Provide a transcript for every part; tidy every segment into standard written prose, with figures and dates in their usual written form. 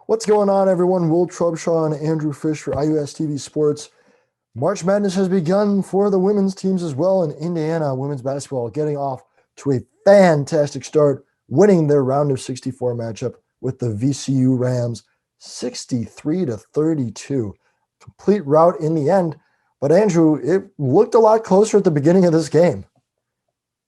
What's going on, everyone? Will Trubshaw and Andrew Fish for IUSTV Sports. March Madness has begun for the women's teams as well in Indiana. Women's basketball getting off to a fantastic start, winning their round of 64 matchup with the VCU Rams 63-32. Complete rout in the end. But Andrew, it looked a lot closer at the beginning of this game.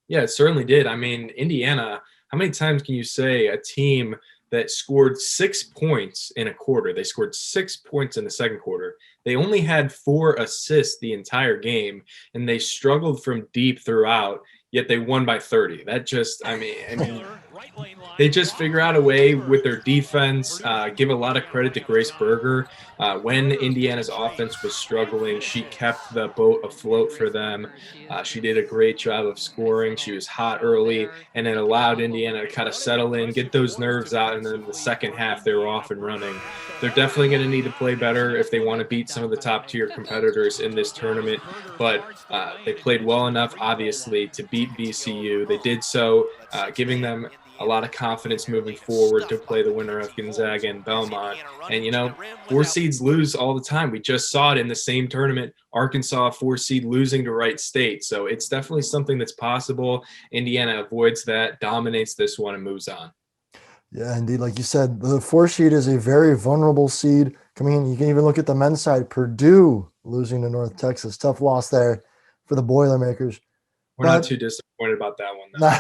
Yeah, it certainly did. I mean, Indiana, how many times can you say a team that scored 6 points in a quarter? They scored 6 points in the second quarter. They only had 4 assists the entire game, and they struggled from deep throughout, yet they won by 30. That just, I mean, they just figure out a way with their defense. Give a lot of credit to Grace Berger. When Indiana's offense was struggling, she kept the boat afloat for them. She did a great job of scoring. She was hot early, and it allowed Indiana to kind of settle in, get those nerves out, and then in the second half, they were off and running. They're definitely going to need to play better if they want to beat some of the top-tier competitors in this tournament, but they played well enough, obviously, to beat VCU. They did so, giving them a lot of confidence moving forward to play the winner of Gonzaga and Belmont. And, you know, 4 seeds lose all the time. We just saw it in the same tournament, Arkansas 4 seed losing to Wright State. So it's definitely something that's possible. Indiana avoids that, dominates this one, and moves on. Yeah, indeed. Like you said, the 4 seed is a very vulnerable seed coming in. You can even look at the men's side, Purdue losing to North Texas. Tough loss there for the Boilermakers. We're not too disappointed about that one, though.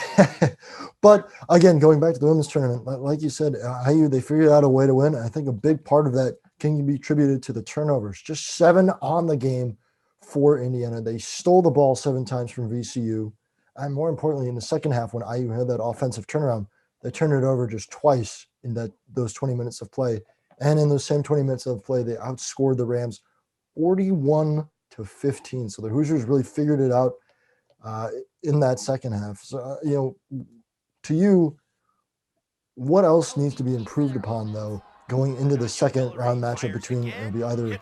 But again, going back to the women's tournament, like you said, IU, they figured out a way to win. I think a big part of that can be attributed to the turnovers. Just 7 on the game for Indiana. They stole the ball 7 times from VCU. And more importantly, in the second half, when IU had that offensive turnaround, they turned it over just twice in those 20 minutes of play. And in those same 20 minutes of play, they outscored the Rams 41-15. So the Hoosiers really figured it out in that second half. So, to you, what else needs to be improved upon, though, going into the second round matchup between it'll be either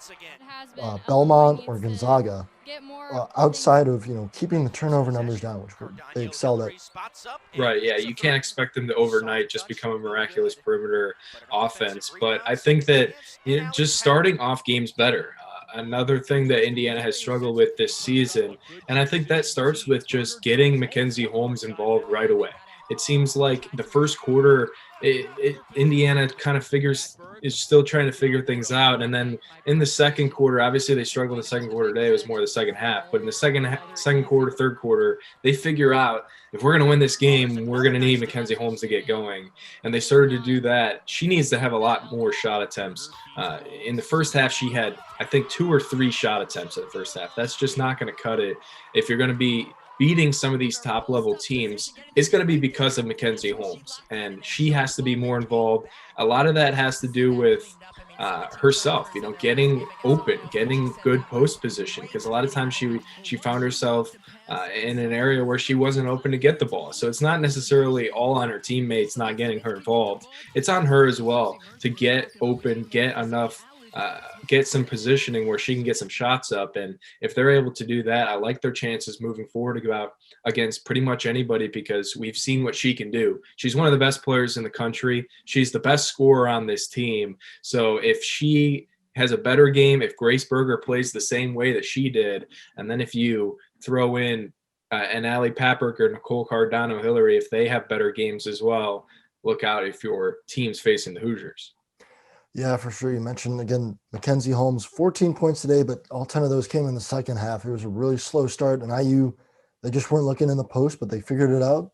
Belmont or Gonzaga, outside of, keeping the turnover numbers down, which they excelled at? Right, yeah, you can't expect them to overnight just become a miraculous perimeter offense. But I think that just starting off games better. Another thing that Indiana has struggled with this season, and I think that starts with just getting Mackenzie Holmes involved right away. It seems like the first quarter, Indiana kind of is still trying to figure things out, and then in the second quarter, obviously they struggled in the second quarter today. It was more the second half, but in the second quarter, third quarter, they figure out if we're going to win this game, we're going to need Mackenzie Holmes to get going, and they started to do that. She needs to have a lot more shot attempts. In the first half, she had, I think, 2 or 3 shot attempts in the first half. That's just not going to cut it if you're going to be beating some of these top level teams. It's going to be because of Mackenzie Holmes, and she has to be more involved. A lot of that has to do with herself, getting open, getting good post position, because a lot of times she found herself in an area where she wasn't open to get the ball. So it's not necessarily all on her teammates not getting her involved. It's on her as well to get open, get enough get some positioning where she can get some shots up. And if they're able to do that, I like their chances moving forward to go out against pretty much anybody, because we've seen what she can do. She's one of the best players in the country. She's the best scorer on this team. So if she has a better game, if Grace Berger plays the same way that she did, and then if you throw in an Ali Patberg or Nicole Cardano-Hillary, if they have better games as well, look out if your team's facing the Hoosiers. Yeah, for sure. You mentioned, again, Mackenzie Holmes, 14 points today, but all 10 of those came in the second half. It was a really slow start, and IU, they just weren't looking in the post, but they figured it out.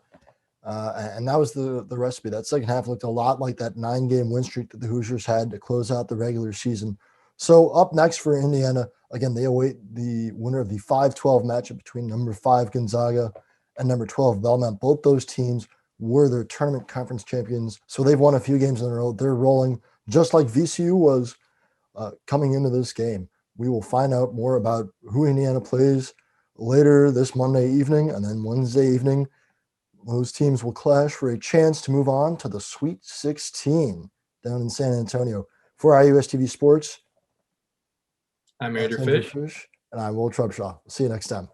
And that was the recipe. That second half looked a lot like that 9-game win streak that the Hoosiers had to close out the regular season. So up next for Indiana, again, they await the winner of the 5-12 matchup between number 5 Gonzaga and number 12 Belmont. Both those teams were their tournament conference champions, so they've won a few games in a row. They're rolling, just like VCU was coming into this game. We will find out more about who Indiana plays later this Monday evening, and then Wednesday evening, those teams will clash for a chance to move on to the Sweet 16 down in San Antonio. For IUSTV Sports, I'm Andrew Fish. And I'm Will Trubshaw. See you next time.